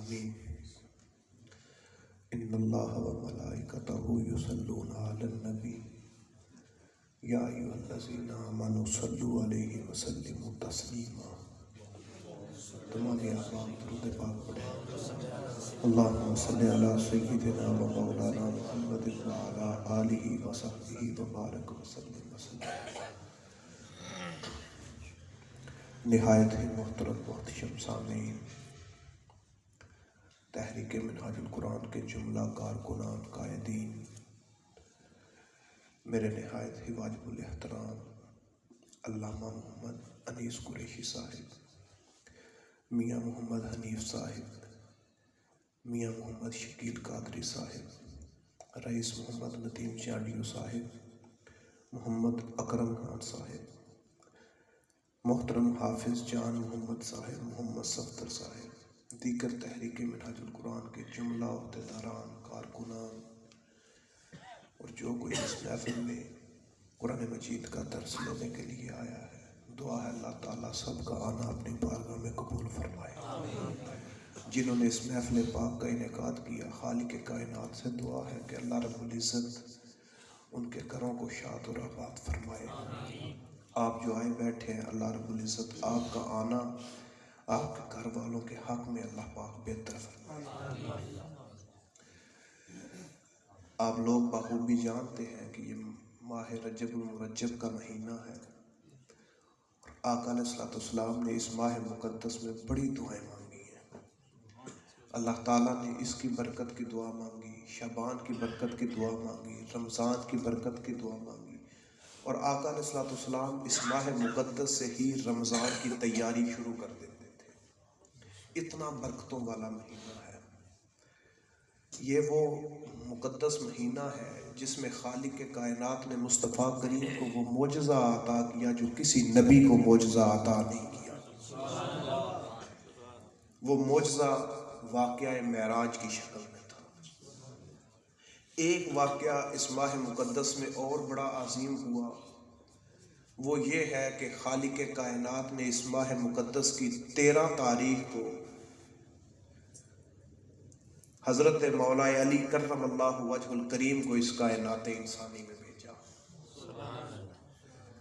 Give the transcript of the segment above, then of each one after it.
آمین۔ ان اللہ و ملائکتہ یصلون علی النبی یا ایھا الذین آمنوا صلوا علیہ وسلموا تسلیما۔ تمام احباب درود پاک پڑھیں۔ اللہم صلی علی سیدنا و مولانا محمد وعلی آلہ وصحبہ وبارک وسلم نہایت ہی محترم محتشم سامعین، تحریک منہاج القرآن کے جملہ کارکنان قائدین، میرے نہایت ہی واجب الاحترام علامہ محمد انیس قریشی صاحب، میاں محمد حنیف صاحب، میاں محمد شکیل قادری صاحب، رئیس محمد ندیم چانڈیو صاحب، محمد اکرم خان صاحب، محترم حافظ جان محمد صاحب، محمد صفدر صاحب، دیگر تحریک منہاج القرآن کے جملہ عہدیداران، کارکنان اور جو کوئی اس محفل میں قرآن مجید کا درس لینے کے لیے آیا ہے، دعا ہے اللہ تعالیٰ سب کا آنا اپنی بارگاہ میں قبول فرمائے۔ جنہوں نے اس محفل پاک کا انعقاد کیا، خالق کائنات سے دعا ہے کہ اللہ رب العزت ان کے گھروں کو شاد اور آباد فرمائے۔ آپ جو آئے بیٹھے ہیں، اللہ رب العزت آپ کا آنا آپ کے گھر والوں کے حق میں اللہ پاک بہتر فرمائے۔ آپ لوگ بخوبی جانتے ہیں کہ یہ ماہ رجب المرجب کا مہینہ ہے، اور آقا علیہ السلام نے اس ماہ مقدس میں بڑی دعائیں مانگی ہیں۔ اللہ تعالیٰ نے اس کی برکت کی دعا مانگی، شعبان کی برکت کی دعا مانگی، رمضان کی برکت کی دعا مانگی، اور آقا علیہ السلام اس ماہ مقدس سے ہی رمضان کی تیاری شروع کر دیتے تھے۔ اتنا برکتوں والا مہینہ ہے۔ یہ وہ مقدس مہینہ ہے جس میں خالق کائنات نے مصطفیٰ کریم کو وہ معجزہ عطا کیا جو کسی نبی کو معجزہ عطا نہیں کیا۔ وہ معجزہ واقعہ معراج کی شکل میں تھا۔ ایک واقعہ اس ماہ مقدس میں اور بڑا عظیم ہوا، وہ یہ ہے کہ خالق کائنات نے اس ماہ مقدس کی 13 تاریخ کو حضرت مولا علی کرم اللہ وجہ الکریم کو اس کائنات انسانی میں بھیجا۔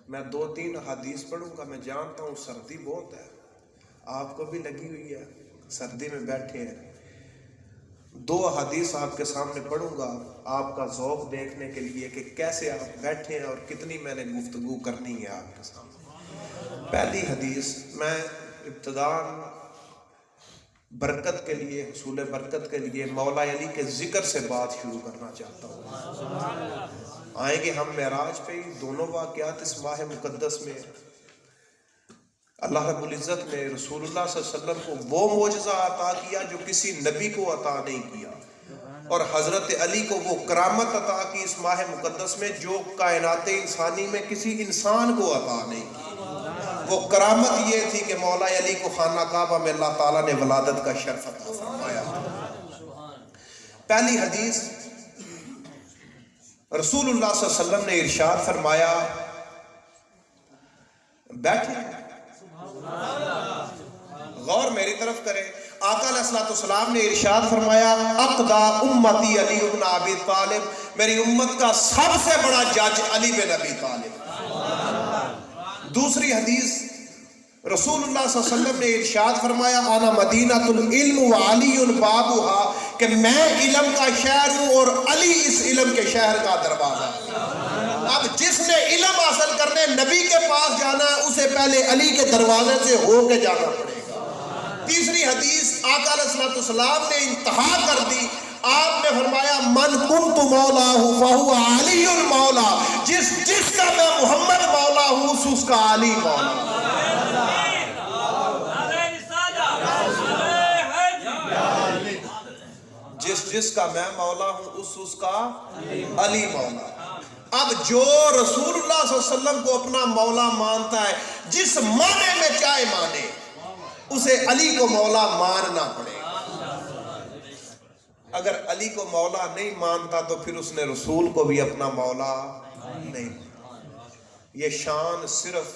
میں 2-3 احادیث پڑھوں گا۔ میں جانتا ہوں سردی بہت ہے، آپ کو بھی لگی ہوئی ہے، سردی میں بیٹھے ہیں۔ 2 احادیث آپ کے سامنے پڑھوں گا، آپ کا ذوق دیکھنے کے لیے کہ کیسے آپ بیٹھے ہیں اور کتنی میں نے گفتگو کرنی ہے آپ کے سامنے۔ پہلی حدیث، میں ابتداءً برکت کے لیے، حصول برکت کے لیے مولا علی کے ذکر سے بات شروع کرنا چاہتا ہوں۔ آئیں گے ہم معراج پہ ہی، دونوں واقعات اس ماہ مقدس میں۔ اللہ رب العزت نے رسول اللہ صلی اللہ علیہ وسلم کو وہ معجزہ عطا کیا جو کسی نبی کو عطا نہیں کیا، اور حضرت علی کو وہ کرامت عطا کی اس ماہ مقدس میں جو کائنات انسانی میں کسی انسان کو عطا نہیں کی۔ وہ کرامت یہ تھی کہ مولا علی کو خانہ کعبہ میں اللہ تعالیٰ نے ولادت کا شرف عطا فرمایا۔ پہلی حدیث، رسول اللہ صلی اللہ علیہ وسلم نے ارشاد فرمایا، بیٹھے غور میری طرف کریں، آقا علیہ السلام نے ارشاد فرمایا، اقضا امتی علی بن ابی طالب، میری امت کا سب سے بڑا جج علی بن ابی طالب۔ دوسری حدیث، رسول اللہ صلی اللہ علیہ وسلم نے ارشاد فرمایا، انا مدینۃ العلم وعلی بابھا، کہ میں علم کا شہر ہوں اور علی اس علم کے شہر کا دروازہ۔ اب جس نے علم حاصل کرنے نبی کے پاس جانا ہے، اسے پہلے علی کے دروازے سے ہو کے جانا پڑے گا۔ تیسری حدیث، آقا علیہ السلام نے انتہا کر دی، آپ نے فرمایا، من کنت مولا فہو علی المولا، جس کا میں محمد مولا ہوں اس کا علی مولا۔ جس کا میں مولا ہوں اس کا علی مولا۔ اب جو رسول اللہ صلی اللہ علیہ وسلم کو اپنا مولا مانتا ہے، جس معنی میں چاہے مانے، اسے علی کو مولا ماننا پڑے گا۔ اگر علی کو مولا نہیں مانتا تو پھر اس نے رسول کو بھی اپنا مولا نہیں مانا۔ یہ شان صرف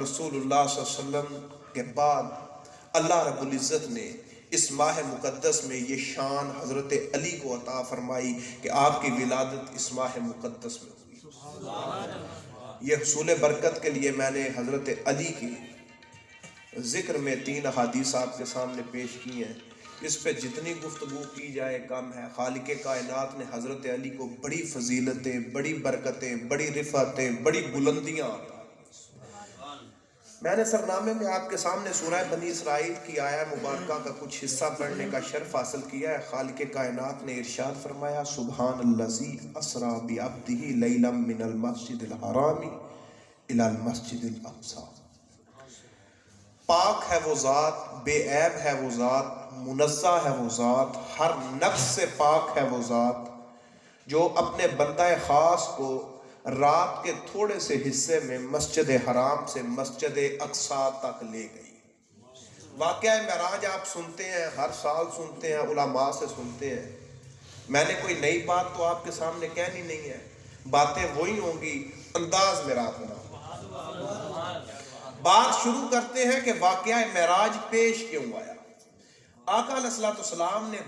رسول اللہ صلی اللہ علیہ وسلم کے بعد اللہ رب العزت نے اس ماہ مقدس میں یہ شان حضرت علی کو عطا فرمائی کہ آپ کی ولادت اس ماہ مقدس میں ہوئی۔ یہ حصول برکت کے لیے میں نے حضرت علی کے ذکر میں 3 احادیث آپ کے سامنے پیش کی ہیں، اس پہ جتنی گفتگو کی جائے کم ہے۔ خالق کائنات نے حضرت علی کو بڑی فضیلتیں، بڑی برکتیں، بڑی رفعتیں، بڑی بلندیاں عطا۔ میں نے سرنامے میں آپ کے سامنے سورہ بنی اسرائیل کی آیہ مبارکہ کا کچھ حصہ پڑھنے کا شرف حاصل کیا ہے۔ خالق کائنات نے ارشاد فرمایا سبحان الذی اسریٰ بعبدہ لیلا من المسجد الحرام الی المسجد الاقصی۔ پاک ہے وہ ذات، بے عیب ہے وہ ذات، منزہ ہے وہ ذات، ہر نقص سے پاک ہے وہ ذات جو اپنے بندہ خاص کو رات کے تھوڑے سے حصے میں مسجد حرام سے مسجد اقصی تک لے گئی۔ واقعہ معراج آپ سنتے ہیں، ہر سال سنتے ہیں، علماء سے سنتے ہیں۔ میں نے کوئی نئی بات تو آپ کے سامنے کہنی نہیں ہے، باتیں وہی ہوں گی، انداز میرا اپنا۔ بات شروع کرتے ہیں کہ واقعہ معراج پیش کیوں آیا۔ آقا علیہ السلام نے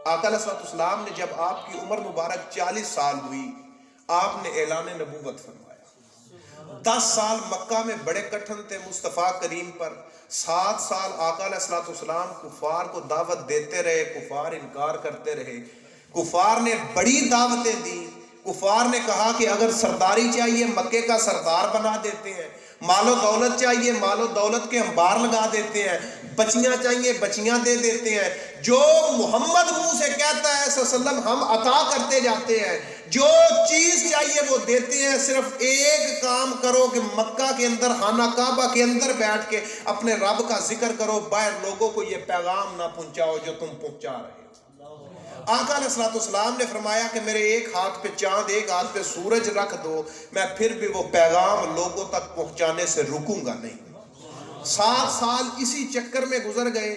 آقا علیہ السلام نے جب آپ کی عمر مبارک 40 سال ہوئی، آپ نے اعلان نبوت فرمایا۔ 10 سال مکہ میں بڑے کٹھن تھے مصطفیٰ کریم پر، 7 سال آقا علیہ السلام کفار کو دعوت دیتے رہے، کفار انکار کرتے رہے، کفار نے بڑی دعوتیں دی، کفار نے کہا کہ اگر سرداری چاہیے مکے کا سردار بنا دیتے ہیں، مال و دولت چاہیے مال و دولت کے انبار لگا دیتے ہیں، بچیاں چاہیے بچیاں دے دیتے ہیں، جو محمد منہ سے کہتا ہے صلی اللہ علیہ وسلم ہم عطا کرتے جاتے ہیں، جو چیز چاہیے وہ دیتے ہیں، صرف ایک کام کرو کہ مکہ کے اندر خانہ کعبہ کے اندر بیٹھ کے اپنے رب کا ذکر کرو، باہر لوگوں کو یہ پیغام نہ پہنچاؤ جو تم پہنچا رہے ہو۔ آقا علیہ السلام نے فرمایا کہ میرے ایک ہاتھ پہ چاند ایک ہاتھ پہ سورج رکھ دو، میں پھر بھی وہ پیغام لوگوں تک پہنچانے سے رکوں گا نہیں۔ 7 سال اسی چکر میں گزر گئے۔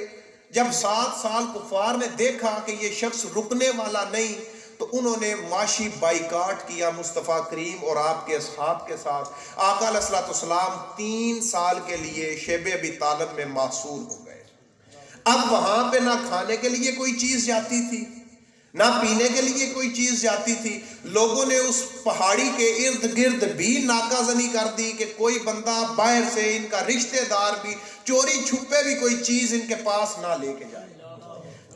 جب 7 سال کفار نے دیکھا کہ یہ شخص رکنے والا نہیں تو انہوں نے معاشی بائیکاٹ کیا مصطفیٰ کریم اور آپ کے اصحاب کے ساتھ۔ آقا علیہ السلام 3 سال کے لیے شیب ابی طالب میں محصور ہو گئے۔ اب وہاں پہ نہ کھانے کے لیے کوئی چیز جاتی تھی، نہ پینے کے لیے کوئی چیز جاتی تھی۔ لوگوں نے اس پہاڑی کے ارد گرد بھی ناکہ زنی کر دی کہ کوئی بندہ باہر سے ان کا رشتہ دار بھی چوری چھپے بھی کوئی چیز ان کے پاس نہ لے کے جائے۔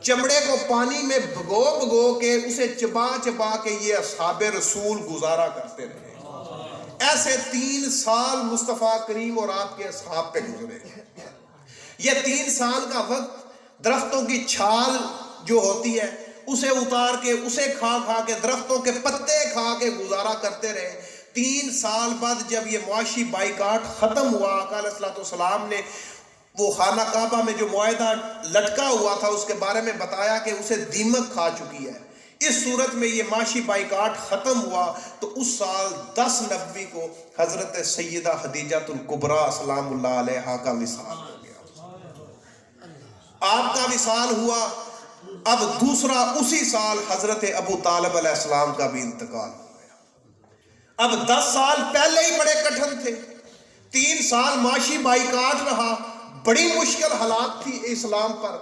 چمڑے کو پانی میں بھگو کے اسے چبا چبا کے یہ اصحاب رسول گزارا کرتے رہے۔ ایسے 3 سال مصطفیٰ کریم اور آپ کے اصحاب پہ گزرے۔ یہ 3 سال کا وقت درختوں کی چھال جو ہوتی ہے اسے اتار کے اسے کھا کے درختوں کے پتے کھا کے گزارا کرتے رہے۔ 3 سال بعد جب یہ معاشی بائیکاٹ ختم ہوا، آقا علیہ السلام نے وہ خانہ کعبہ میں جو معاہدہ لٹکا ہوا تھا اس کے بارے میں بتایا کہ اسے دیمک کھا چکی ہے۔ اس صورت میں یہ معاشی بائیکاٹ ختم ہوا تو اس سال 10 نبوی کو حضرت سیدہ خدیجہ الکبریٰ سلام اللہ علیہا کا وصال ہو گیا۔ آپ کا وصال ہوا، اب دوسرا اسی سال حضرت ابو طالب علیہ السلام کا بھی انتقال ہو گیا۔ اب 10 سال پہلے ہی بڑے کٹھن تھے، 3 سال معاشی بائیکاٹ رہا، بڑی مشکل حالات تھی اسلام پر۔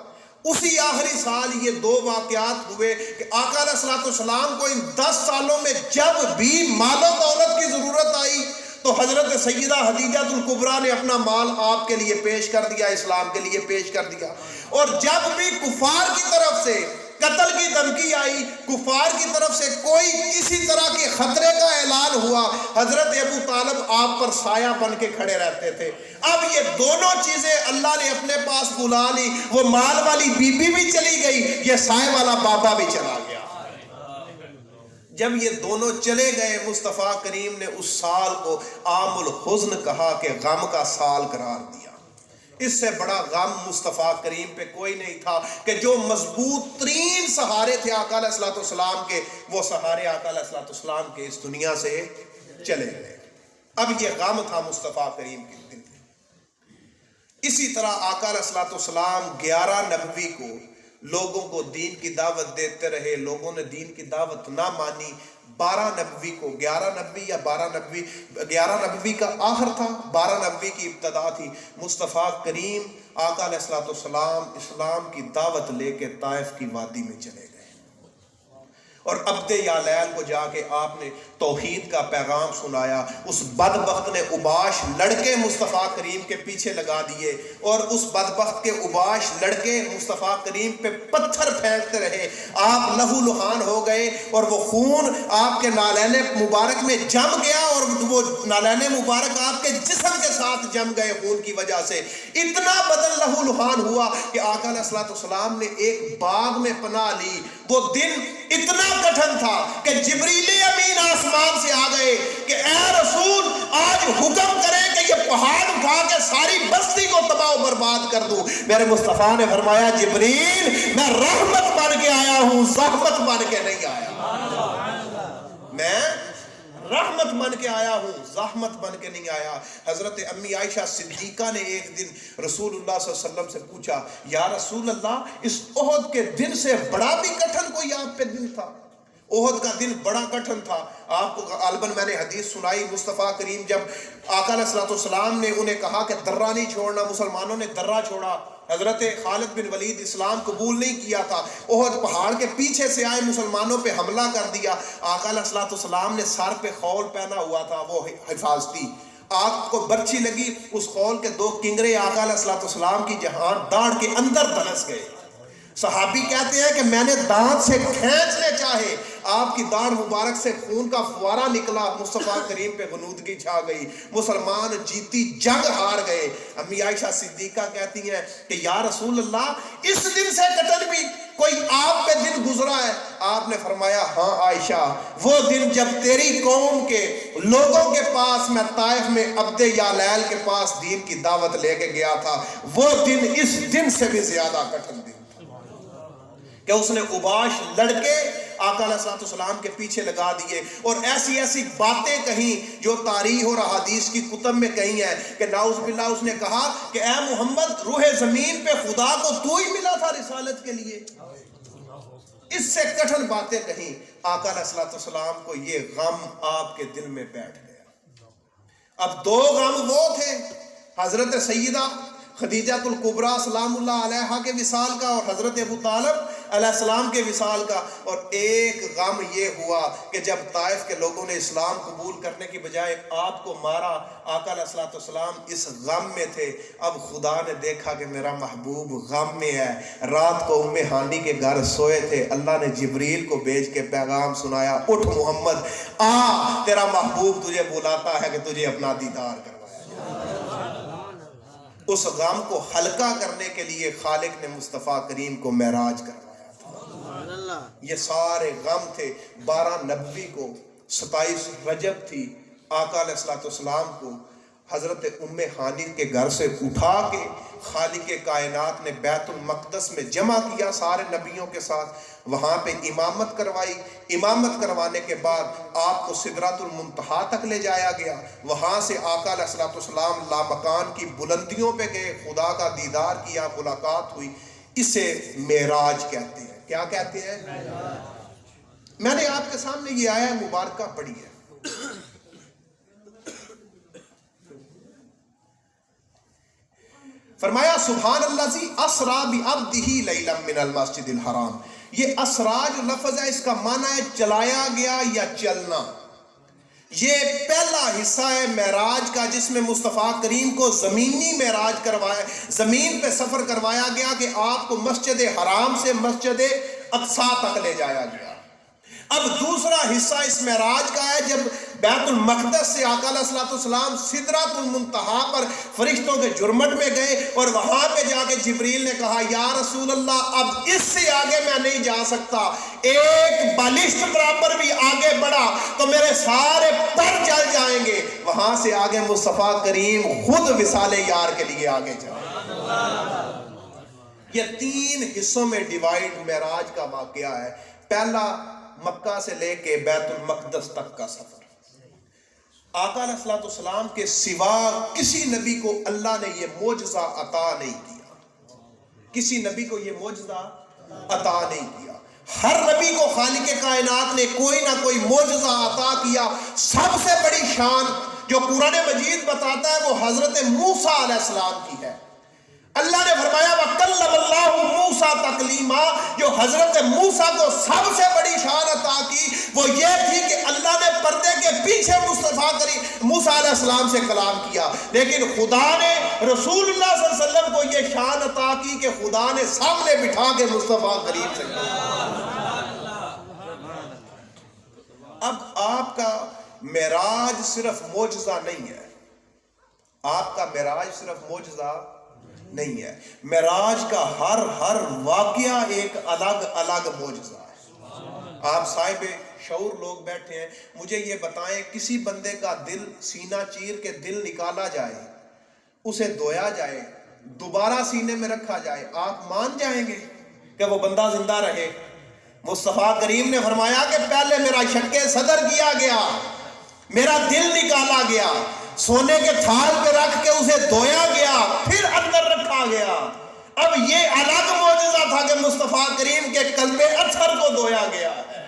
اسی آخری سال یہ 2 واقعات ہوئے کہ آقا علیہ السلام کو ان 10 سالوں میں جب بھی مال و دولت کی ضرورت آئی تو حضرت سیدہ خدیجہ الکبریٰ نے اپنا مال آپ کے لیے پیش کر دیا، اسلام کے لیے پیش کر دیا۔ اور جب بھی کفار کی طرف سے قتل کی دھمکی آئی، کفار کی طرف سے کوئی کسی طرح کے خطرے کا اعلان ہوا، حضرت ابو طالب آپ پر سایہ بن کے کھڑے رہتے تھے۔ اب یہ دونوں چیزیں اللہ نے اپنے پاس بلا لی، وہ مال والی بی بی بھی چلی گئی، یہ سائے والا بابا بھی چلا گیا۔ جب یہ دونوں چلے گئے مصطفیٰ کریم نے اس سال کو عام الحزن کہا کہ غم کا سال قرار دیا۔ اس سے بڑا غم مصطفیٰ کریم پہ کوئی نہیں تھا کہ جو مضبوط ترین سہارے تھے آقا علیہ السلام کے، وہ سہارے آقا علیہ السلام کے اس دنیا سے چلے گئے۔ اب یہ غم تھا مصطفیٰ کریم کے دل میں۔ اسی طرح آقا علیہ السلام 11 نبوی کو لوگوں کو دین کی دعوت دیتے رہے، لوگوں نے دین کی دعوت نہ مانی۔ 12 نبوی کو 11 نبوی یا 12 نبوی 11 نبوی کا آخر تھا، 12 نبوی کی ابتدا تھی۔ مصطفیٰ کریم آقا علیہ الصلوۃ والسلام اسلام کی دعوت لے کے طائف کی وادی میں چلے گئے اور عبد یالیل کو جا کے آپ نے توحید کا پیغام سنایا. اس بدبخت نے اوباش لڑکے مصطفیٰ کریم کے پیچھے لگا دیے اور اس بدبخت کے اوباش لڑکے مصطفیٰ کریم پہ پتھر پھینکتے رہے. آپ لہو لہان ہو گئے اور وہ خون آپ کے نالین مبارک میں جم گیا اور وہ نالین مبارک آپ کے جسم کے ساتھ جم گئے خون کی وجہ سے. اتنا بدن لہو لہان ہوا کہ آقا علیہ الصلوۃ والسلام نے ایک باغ میں پناہ لی. وہ دن اتنا کٹھن تھا کہ جبریل امین آسمان سے آ گئے کہ اے رسول آج حکم کریں کہ یہ پہاڑ اٹھا کے ساری بستی کو تباہ و برباد کر دوں. میرے مصطفیٰ نے فرمایا جبریل میں رحمت بن کے آیا ہوں, زحمت بن کے نہیں آیا. میں رحمت بن کے آیا ہوں, زحمت بن کے نہیں آیا. حضرت امی عائشہ صدیقہ نے ایک دن رسول اللہ صلی اللہ علیہ وسلم سے پوچھا, یا رسول اللہ اس احد کے دن سے بڑا بھی کٹھن کوئی آپ پہ دن تھا؟ احد کا دن بڑا کٹھن تھا. آپ کو غالباً میں نے حدیث سنائی, مصطفیٰ کریم جب آقا علیہ الصلوۃ والسلام نے انہیں کہا کہ درہ نہیں چھوڑنا, مسلمانوں نے درہ چھوڑا. حضرت خالد بن ولید اسلام قبول نہیں کیا تھا. احد پہاڑ کے پیچھے سے آئے, مسلمانوں پہ حملہ کر دیا. آقا علیہ الصلوۃ والسلام نے سر پہ خول پہنا ہوا تھا, وہ حفاظتی. آگ کو برچھی لگی, اس خول کے 2 کنگرے آقا علیہ الصلوۃ والسلام کی جہان داڑھ کے اندر دھنس گئے. صحابی کہتے ہیں کہ میں نے دانت سے کھینچنے چاہے, آپ کی داڑھ مبارک سے خون کا فوارہ نکلا. مصطفیٰ کریم پہ غنودگی چھا گئی, مسلمان جیتی جنگ ہار گئے. امی عائشہ صدیقہ کہتی ہیں کہ یا رسول اللہ اس دن سے کٹن بھی کوئی آپ پہ دن گزرا ہے؟ آپ نے فرمایا ہاں عائشہ, وہ دن جب تیری قوم کے لوگوں کے پاس میں طائف میں عبد یالیل کے پاس دین کی دعوت لے کے گیا تھا, وہ دن اس دن سے بھی زیادہ کٹن دن کہ اس نے اوباش لڑکے آقا علیہ الصلوۃ والسلام کے پیچھے لگا دیے اور ایسی ایسی باتیں کہیں جو تاریخ اور احادیث کی کتب میں کہیں ہیں کہ نعوذ باللہ اس نے کہا کہ اے محمد روح زمین پہ خدا کو تو ہی ملا تھا رسالت کے لیے. اس سے کٹھن باتیں کہیں. آقا علیہ الصلوۃ والسلام کو یہ غم آپ کے دل میں بیٹھ گیا. اب 2 غم وہ تھے, حضرت سیدہ خدیجہ الکبریٰ سلام اللہ علیہا کے وصال کا اور حضرت ابو طالب علیہ السلام کے وصال کا. اور ایک غم یہ ہوا کہ جب طائف کے لوگوں نے اسلام قبول کرنے کی بجائے آپ کو مارا, آقا علیہ الصلوۃ والسلام اس غم میں تھے. اب خدا نے دیکھا کہ میرا محبوب غم میں ہے. رات کو ام ہانی کے گھر سوئے تھے, اللہ نے جبریل کو بھیج کے پیغام سنایا, اٹھ محمد آ, تیرا محبوب تجھے بلاتا ہے کہ تجھے اپنا دیدار کروایا. اس غم کو ہلکا کرنے کے لیے خالق نے مصطفیٰ کریم کو معراج کروایا تھا. یہ سارے غم تھے. 12 نبوی کو 27 رجب تھی. آقا علیہ الصلوۃ والسلام کو حضرت ام ہانی کے گھر سے اٹھا کے خالق کائنات نے بیت المقدس میں جمع کیا سارے نبیوں کے ساتھ. وہاں پہ امامت کروائی. امامت کروانے کے بعد آپ کو سدرۃ المنتہا تک لے جایا گیا. وہاں سے آقا علیہ الصلوۃ والسلام لامکان کی بلندیوں پہ گئے, خدا کا دیدار کیا, ملاقات ہوئی. اسے معراج کہتے ہیں. کیا کہتے ہیں؟ میں نے آپ کے سامنے یہ آیا مبارکہ پڑھی ہے. فرمایا سبحان الذی اسریٰ بعبدہ لیلا من المسجد الحرام. یہ اسریٰ جو لفظ ہے اس کا معنی ہے چلایا گیا یا چلنا. یہ پہلا حصہ ہے معراج کا جس میں مصطفیٰ کریم کو زمینی معراج کروایا, زمین پہ سفر کروایا گیا کہ آپ کو مسجد حرام سے مسجد اقصیٰ تک لے جایا گیا. اب دوسرا حصہ اس معراج کا ہے جب بیت المقدس سے آقا علیہ الصلوۃ والسلام سدرۃ المنتہا پر فرشتوں کے جرمٹ میں گئے اور وہاں پہ جا کے جبریل نے کہا یا رسول اللہ اب اس سے آگے میں نہیں جا سکتا, ایک بالشت برابر بھی آگے بڑھا تو میرے سارے پر جل جائیں گے. وہاں سے آگے مصطفیٰ کریم خود وصال یار کے لیے آگے جائیں. یہ 3 حصوں میں ڈیوائیڈ معراج کا واقعہ ہے. پہلا مکہ سے لے کے بیت المقدس تک کا سفر. آقا علیہ الصلوۃ والسلام کے سوا کسی نبی کو اللہ نے یہ معجزہ عطا نہیں کیا. کسی نبی کو یہ معجزہ عطا نہیں کیا. ہر نبی کو خالق کائنات نے کوئی نہ کوئی معجزہ عطا کیا. سب سے بڑی شان جو قرآن مجید بتاتا ہے وہ حضرت موسیٰ علیہ السلام کی ہے. اللہ نے فرمایا وَكَلَّمَ اللَّهُ مُوسَىٰ تَكْلِيمًا، جو حضرت موسیٰ کو سب سے بڑی شان عطا کی وہ یہ تھی کہ اللہ نے پردے کے پیچھے مصطفیٰ کریم موسیٰ علیہ السلام سے کلام کیا، لیکن خدا نے رسول اللہ صلی اللہ علیہ وسلم کو یہ شان عطا کی کہ خدا نے سامنے بٹھا کے مصطفیٰ کریم سے اب آپ کا معراج صرف معجزہ نہیں ہے، آپ کا معراج صرف معجزہ نہیں ہے، معراج کا ہر واقعہ ایک الگ الگ معجزہ ہے۔ آپ صاحب شعور لوگ بیٹھے ہیں، مجھے یہ بتائیں کسی بندے کا دل سینہ چیر کے دل نکالا جائے، اسے دھویا جائے، دوبارہ سینے میں رکھا جائے، آپ مان جائیں گے کہ وہ بندہ زندہ رہے؟ مصطفیٰ کریم نے فرمایا کہ پہلے میرا شق صدر کیا گیا، میرا دل نکالا گیا، سونے کے تھال پہ رکھ کے اسے دھویا گیا، پھر اندر رکھا گیا۔ اب یہ الگ معجزہ تھا کہ مصطفیٰ کریم کے قلب اطہر کو دھویا گیا ہے۔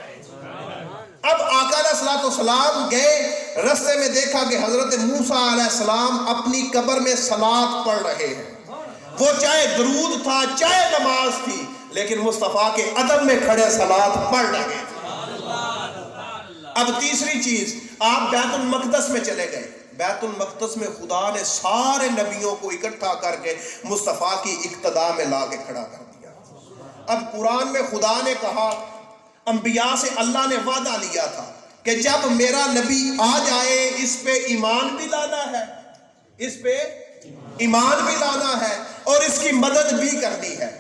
اب آقا علیہ السلام گئے، رستے میں دیکھا کہ حضرت موسیٰ علیہ السلام اپنی قبر میں صلاۃ پڑھ رہے ہیں، وہ چاہے درود تھا چاہے نماز تھی، لیکن مصطفیٰ کے ادب میں کھڑے صلاۃ پڑھ رہے تھے۔ اب تیسری چیز، آپ بیت المقدس میں چلے گئے، بیت المقدس میں خدا نے سارے نبیوں کو اکٹھا کر کے مصطفیٰ کی اقتداء میں لا کے کھڑا کر دیا۔ اب قرآن میں خدا نے کہا، انبیاء سے اللہ نے وعدہ لیا تھا کہ جب میرا نبی آ جائے اس پہ ایمان بھی لانا ہے، اس پہ ایمان بھی لانا ہے اور اس کی مدد بھی کرنی ہے۔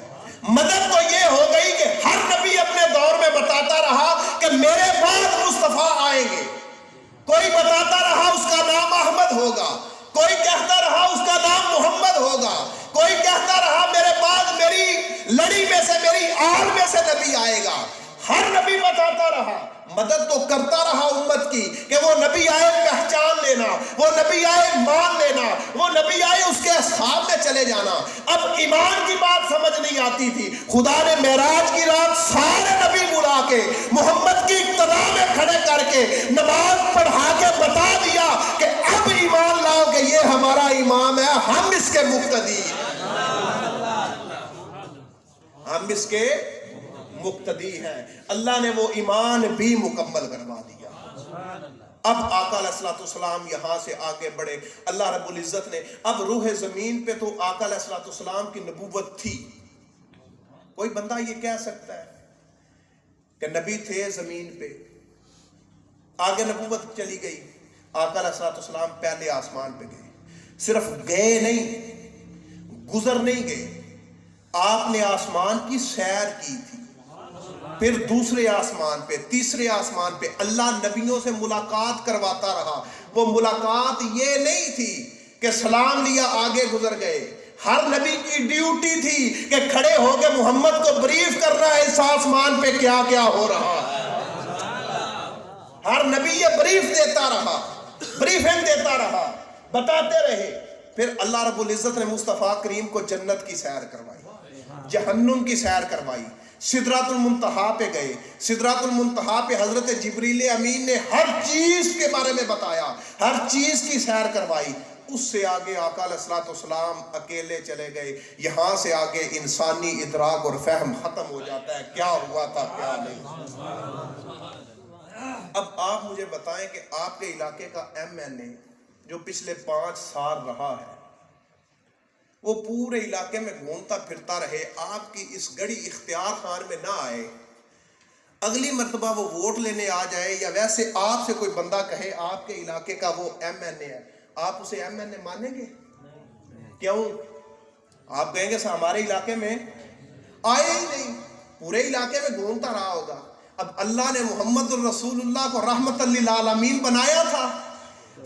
مدد تو یہ ہو گئی کہ ہر نبی اپنے دور میں بتاتا رہا کہ میرے بعد مصطفیٰ آئیں گے، کوئی بتاتا رہا اس کا نام احمد ہوگا، کوئی کہتا رہا اس کا نام محمد ہوگا، کوئی کہتا رہا میرے بعد میری لڑی میں سے میری آل میں سے نبی آئے گا۔ ہر نبی بتاتا رہا، مدد تو کرتا رہا امت کی کہ وہ نبی آئے پہچان لینا، وہ نبی آئے مان لینا، وہ نبی آئے اس کے اصحاب میں چلے جانا۔ اب ایمان کی بات سمجھ نہیں آتی تھی، خدا نے معراج کی رات سارے نبی بلا کے محمد کی اقتداء میں کھڑے کر کے نماز پڑھا کے بتا دیا کہ اب ایمان لاؤ کہ یہ ہمارا امام ہے، ہم اس کے مقتدی ہیں، ہم اس کے مقتدی ہیں۔ اللہ نے وہ ایمان بھی مکمل کروا دیا۔ اب آقا علیہ السلام یہاں سے آگے بڑھے، اللہ رب العزت نے اب روح زمین پہ تو آقا علیہ السلام کی نبوت تھی۔ کوئی بندہ یہ کہہ سکتا ہے کہ نبی تھے زمین پہ، آگے نبوت چلی گئی، آقا علیہ السلام پہلے آسمان پہ گئے، صرف گئے نہیں، گزر نہیں گئے، آپ نے آسمان کی سیر کی تھی، پھر دوسرے آسمان پہ، تیسرے آسمان پہ اللہ نبیوں سے ملاقات کرواتا رہا۔ وہ ملاقات یہ نہیں تھی کہ سلام لیا آگے گزر گئے، ہر نبی کی ڈیوٹی تھی کہ کھڑے ہو کے محمد کو بریف کرنا ہے اس آسمان پہ کیا کیا ہو رہا ہے۔ ہر نبی یہ بریف دیتا رہا، بریفنگ دیتا رہا، بتاتے رہے۔ پھر اللہ رب العزت نے مصطفیٰ کریم کو جنت کی سیر کروائی، جہنم کی سیر کروائی، سدرات المنتہا پہ گئے، سدرات المنتہا پہ حضرت جبریل امین نے ہر چیز کے بارے میں بتایا، ہر چیز کی سیر کروائی۔ اس سے آگے آقا علیہ السلام اکیلے چلے گئے، یہاں سے آگے انسانی ادراک اور فہم ختم ہو جاتا ہے، کیا ہوا تھا کیا نہیں۔ اب آپ مجھے بتائیں کہ آپ کے علاقے کا ایم این اے جو پچھلے 5 سال رہا ہے، وہ پورے علاقے میں گھومتا پھرتا رہے، آپ کی اس گڑی اختیار خان میں نہ آئے، اگلی مرتبہ وہ ووٹ لینے آ جائے، یا ویسے آپ سے کوئی بندہ کہے آپ کے علاقے کا وہ ایم این اے ہے، آپ اسے ایم این اے مانیں گے؟ کیوں؟ آپ کہیں گے ہمارے علاقے میں آئے ہی نہیں، پورے علاقے میں گھومتا رہا ہوگا۔ اب اللہ نے محمد الرسول اللہ کو رحمت للعالمین بنایا تھا،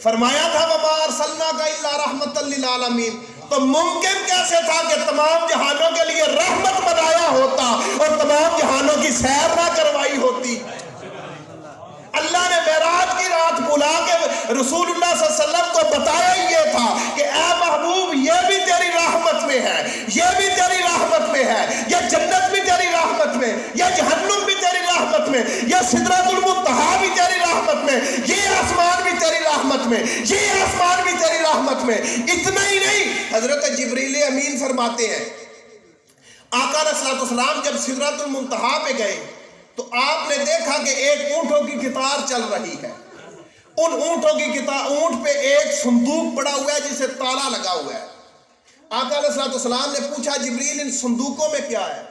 فرمایا تھا وَمَا أَرْسَلْنَاكَ إِلَّا رَحْمَةً لِلْعَالَمِينَ، تو ممکن کیسے تھا کہ تمام جہانوں کے لیے رحمت بنایا ہوتا اور تمام جہانوں کی سیر نہ کروائی ہوتی؟ اللہ نے معراج کی رات بلا کے رسول اللہ صلی اللہ علیہ وسلم کو بتایا یہ تھا کہ اے محبوب یہ بھی تیری رحمت میں ہے، یہ بھی تیری رحمت میں ہے، یہ جنت بھی تیری رحمت میں، یہ جہنم بھی تیری رحمت میں، یہ سدرۃ المنتہا بھی تیری رحمت میں، یہ آسمان بھی تیری رحمت رحمت میں، یہ آسمان بھی تیری رحمت میں۔ اتنا ہی نہیں، حضرت جبریل امین فرماتے ہیں آقا علیہ الصلوۃ والسلام جب سدرۃ المنتہا پہ گئے تو آپ نے دیکھا کہ ایک اونٹوں کی قطار چل رہی ہے، ان اونٹوں کی قطار، اونٹ پہ ایک صندوق پڑا ہوا ہے جسے تالا لگا ہوا ہے۔ آقا علیہ الصلوۃ والسلام نے پوچھا جبریل ان صندوقوں میں کیا ہے؟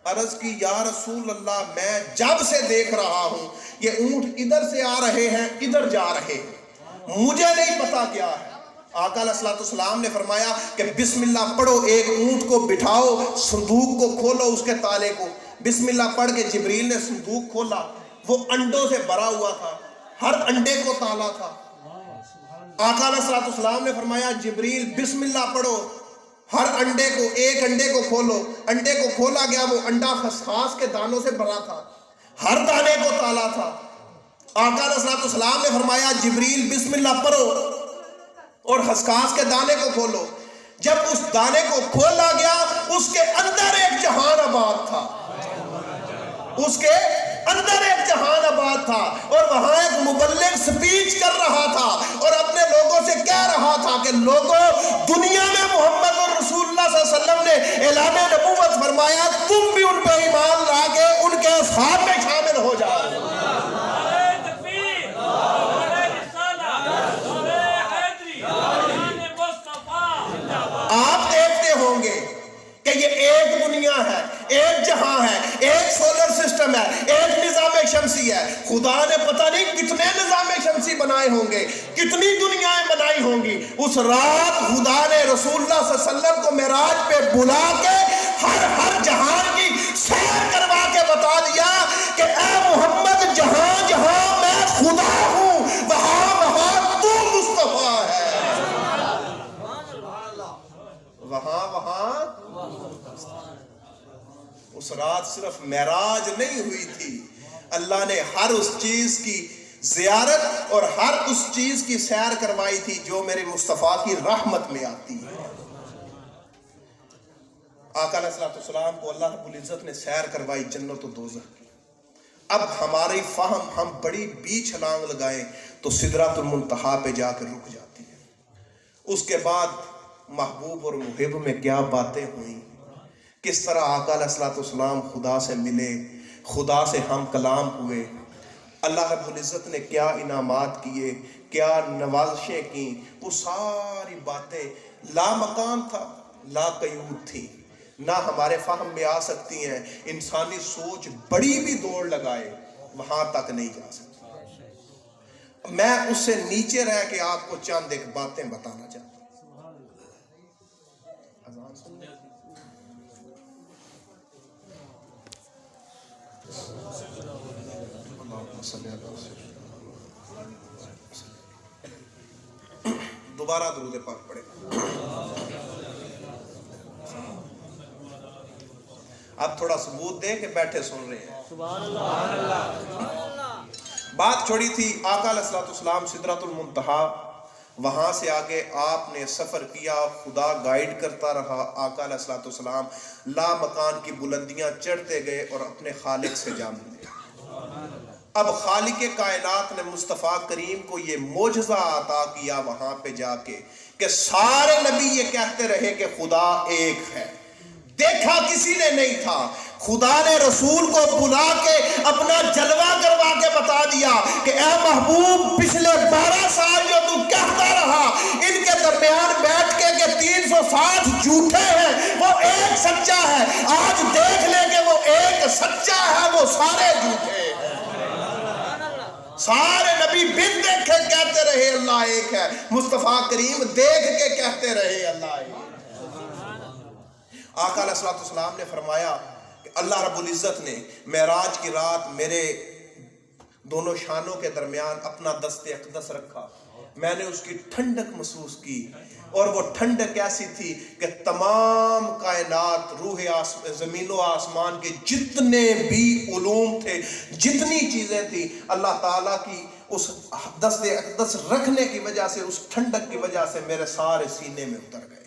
عرض کی یا رسول اللہ میں جب سے دیکھ رہا ہوں یہ اونٹ ادھر سے آ رہے ہیں ادھر جا رہے ہیں، مجھے نہیں پتا کیا ہے۔ آقا علیہ الصلوۃ والسلام نے فرمایا کہ بسم اللہ پڑھو، ایک اونٹ کو بٹھاؤ، صندوق کو کھولو، اس کے تالے کو بسم اللہ پڑھ کے جبریل نے صندوق کھولا، وہ انڈوں سے بھرا ہوا تھا، ہر انڈے کو تالا تھا۔ آقا علیہ الصلوۃ والسلام نے فرمایا جبریل بسم اللہ پڑھو، ہر انڈے کو، ایک انڈے کو کھولو، انڈے کو کھولا گیا، وہ انڈا خسخاس کے دانوں سے بھرا تھا، ہر دانے کو تالا تھا۔ آقا علیہ الصلوۃ والسلام نے فرمایا جبریل بسم اللہ پڑھو اور خسخاس کے دانے کو کھولو۔ جب اس دانے کو کھولا گیا اس کے اندر ایک جہان آباد تھا، اس کے اندر ایک جہان آباد تھا، اور وہاں ایک مبلغ سپیچ کر رہا تھا اور اپنے لوگوں سے کہہ رہا تھا کہ لوگوں، دنیا میں محمد اور رسول اللہ صلی اللہ علیہ وسلم نے اعلان نبوت فرمایا، تم بھی ان پہ ایمان لا کے ان کے اصحاب میں شامل ہو جاؤ۔ آپ دیکھتے ہوں گے کہ یہ ایک دنیا ہے، ایک جہاں ہے، ایک سولر سسٹم ہے، ایک نظام شمسی ہے۔ خدا نے پتہ نہیں کتنے نظام شمسی بنائے ہوں گے، کتنی دنیایں بنائی ہوں گی۔ اس رات خدا نے رسول اللہ صلی اللہ علیہ وسلم کو معراج پہ بلا کے ہر جہان کی سیر کروا کے بتا دیا کہ اے محمد، جہاں جہاں میں خدا ہوں وہاں وہاں تو مصطفیٰ ہے، وہاں وہاں۔ اس رات صرف معراج نہیں ہوئی تھی، اللہ نے ہر اس چیز کی زیارت اور ہر اس چیز کی سیر کروائی تھی جو میرے مصطفیٰ کی رحمت میں آتی ہے۔ آقا علیہ الصلوۃ والسلام کو اللہ رب العزت نے سیر کروائی جنت و دوزخ کی۔ اب ہماری فہم، ہم بڑی بھی چھلانگ لگائیں تو سدرۃ المنتہا پہ جا کر رک جاتی ہے۔ اس کے بعد محبوب اور محب میں کیا باتیں ہوئیں، کس طرح آقا علیہ الصلوۃ والسلام خدا سے ملے، خدا سے ہم کلام ہوئے، اللہ رب العزت نے کیا انعامات کیے، کیا نوازشیں کی، وہ ساری باتیں لا مقام تھا، لا قیود تھی، نہ ہمارے فہم میں آ سکتی ہیں۔ انسانی سوچ بڑی بھی دوڑ لگائے وہاں تک نہیں جا سکتی۔ میں اس سے نیچے رہ کے آپ کو چند ایک باتیں بتانا چاہتا ہوں۔ دوبارہ درود پاک پڑھیں۔ اب تھوڑا ثبوت دے کہ بیٹھے سن رہے ہیں۔ سبحان اللہ۔ بات چھوڑی تھی آقا علیہ الصلوۃ والسلام سدرۃ المنتہا، وہاں سے آگے آپ نے سفر کیا، خدا گائیڈ کرتا رہا، آقا علیہ الصلوۃ والسلام لا مکان کی بلندیاں چڑھتے گئے اور اپنے خالق سے جا ملے۔ اب خالق کائنات نے مصطفیٰ کریم کو یہ معجزہ عطا کیا وہاں پہ جا کے کہ سارے نبی یہ کہتے رہے کہ خدا ایک ہے، دیکھا کسی نے نہیں تھا۔ خدا نے رسول کو بلا کے اپنا جلوہ کروا کے بتا دیا کہ اے محبوب، پچھلے 12 سال جو تو کہتا رہا ان کے درمیان بیٹھ کے کہ 360 جھوٹے ہیں، وہ ایک سچا ہے، آج دیکھ لیں کہ وہ ایک سچا ہے، وہ سارے جھوٹے ہیں۔ سارے نبی بن دیکھے کہتے رہے اللہ ایک ہے، مصطفیٰ کریم دیکھ کے کہتے رہے اللہ ایک ہے۔ آقا علیہ الصلوۃ والسلام نے فرمایا کہ اللہ رب العزت نے معراج کی رات میرے دونوں شانوں کے درمیان اپنا دست اقدس رکھا، میں نے اس کی ٹھنڈک محسوس کی، اور وہ ٹھنڈک ایسی تھی کہ تمام کائنات، روح زمین و آسمان کے جتنے بھی علوم تھے، جتنی چیزیں تھیں، اللہ تعالیٰ کی اس دست اقدس رکھنے کی وجہ سے، اس ٹھنڈک کی وجہ سے میرے سارے سینے میں اتر گئے۔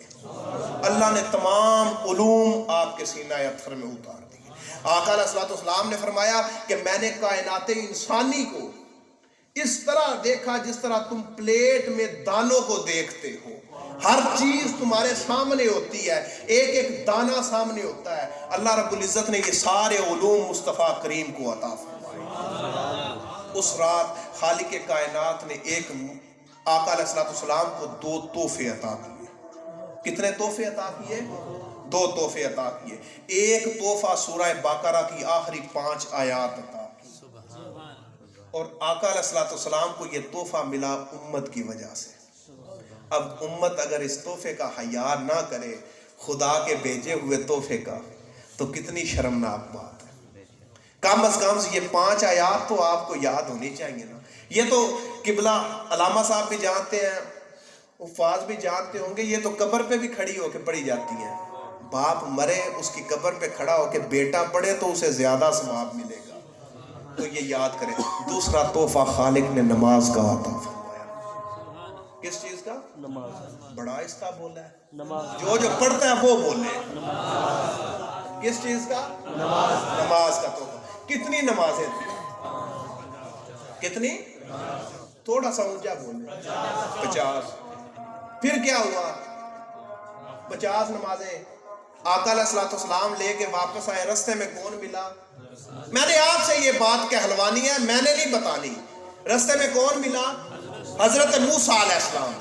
اللہ نے تمام علوم آپ کے سینہ اطہر میں اتار دیے۔ آقا علیہ الصلوۃ والسلام نے فرمایا کہ میں نے کائنات انسانی کو اس طرح دیکھا جس طرح تم پلیٹ میں دانوں کو دیکھتے ہو. ہر چیز تمہارے سامنے ہوتی ہے, ایک ایک دانہ سامنے ہوتا ہے. اللہ رب العزت نے یہ سارے علوم مصطفیٰ کریم کو عطا فرمائے. اس رات خالق کائنات نے ایک آقا علیہ السلام کو 2 تحفے عطا کیے. کتنے تحفے عطا کیے؟ 2 تحفے عطا کیے. ایک تحفہ سورہ بقرہ کی آخری 5 آیات عطا کی, اور آقا علیہ السلام کو یہ تحفہ ملا امت کی وجہ سے. اب امت اگر اس تحفے کا حیا نہ کرے, خدا کے بھیجے ہوئے تحفے کا, تو کتنی شرمناک بات ہے. کم از کم یہ 5 آیات تو آپ کو یاد ہونی چاہیے نا. یہ تو قبلہ علامہ صاحب بھی جانتے ہیں, حفاظ بھی جانتے ہوں گے. یہ تو قبر پہ بھی کھڑی ہو کے پڑھی جاتی ہیں. باپ مرے, اس کی قبر پہ کھڑا ہو کے بیٹا پڑھے تو اسے زیادہ ثواب ملے گا. تو یہ یاد کریں. دوسرا تحفہ خالق نے نماز کا عطا فرمایا. کس چیز کا؟ نماز. بڑا آہستہ بولا ہے. نماز. جو پڑھتا ہے وہ بولے. نماز. کس چیز کا؟ نماز. نماز کا تحفہ. کتنی نمازیں تھیں؟ کتنی؟ تھوڑا سا اونچا بولے. 50. پھر کیا ہوا؟ 50 نمازیں. آقا علیہ السلام لے کے واپس آئے. رستے میں کون ملا؟ میں نے آپ سے یہ بات کہلوانی ہے, میں نے نہیں بتانی. رستے میں کون ملا؟ حضرت موسیٰ علیہ السلام.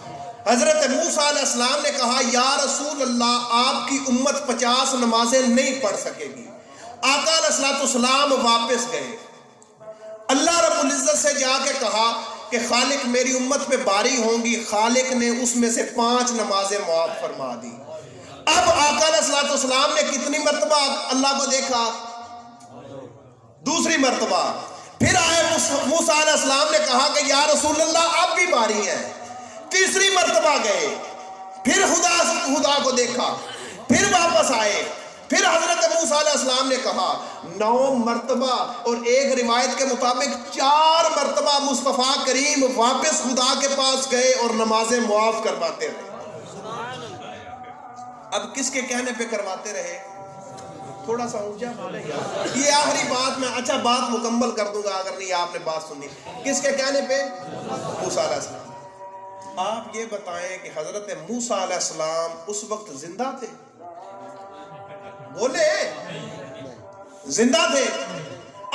حضرت موسیٰ علیہ السلام نے کہا یا رسول اللہ, آپ کی امت 50 نمازیں نہیں پڑھ سکے گی. آقا علیہ السلام واپس گئے. اللہ رب العزت سے جا کے کہا کہ خالق میری امت پہ باری ہوں گی. خالق نے اس میں سے 5 نمازیں معاف فرما دی. اب آقا علیہ السلام نے کتنی مرتبہ اللہ کو دیکھا؟ دوسری مرتبہ. پھر آئے موسیٰ علیہ السلام نے کہا کہ یا رسول اللہ اب بھی باری ہے. تیسری مرتبہ گئے. پھر خدا کو دیکھا. پھر واپس آئے. پھر حضرت موسیٰ علیہ السلام نے کہا. 9 مرتبہ, اور ایک روایت کے مطابق 4 مرتبہ مصطفیٰ کریم واپس خدا کے پاس گئے اور نمازیں معاف کرواتے رہے. اب کس کے کہنے پہ کرواتے رہے؟ تھوڑا سا اونچا بولے یار. یہ آخری بات میں, اچھا بات مکمل کر دوں گا اگر نہیں آپ نے بات سنی. کس کے کہنے پہ؟ موسیٰ علیہ السلام. آپ یہ بتائیں کہ حضرت موسیٰ علیہ السلام اس وقت زندہ تھے؟ بولے زندہ تھے.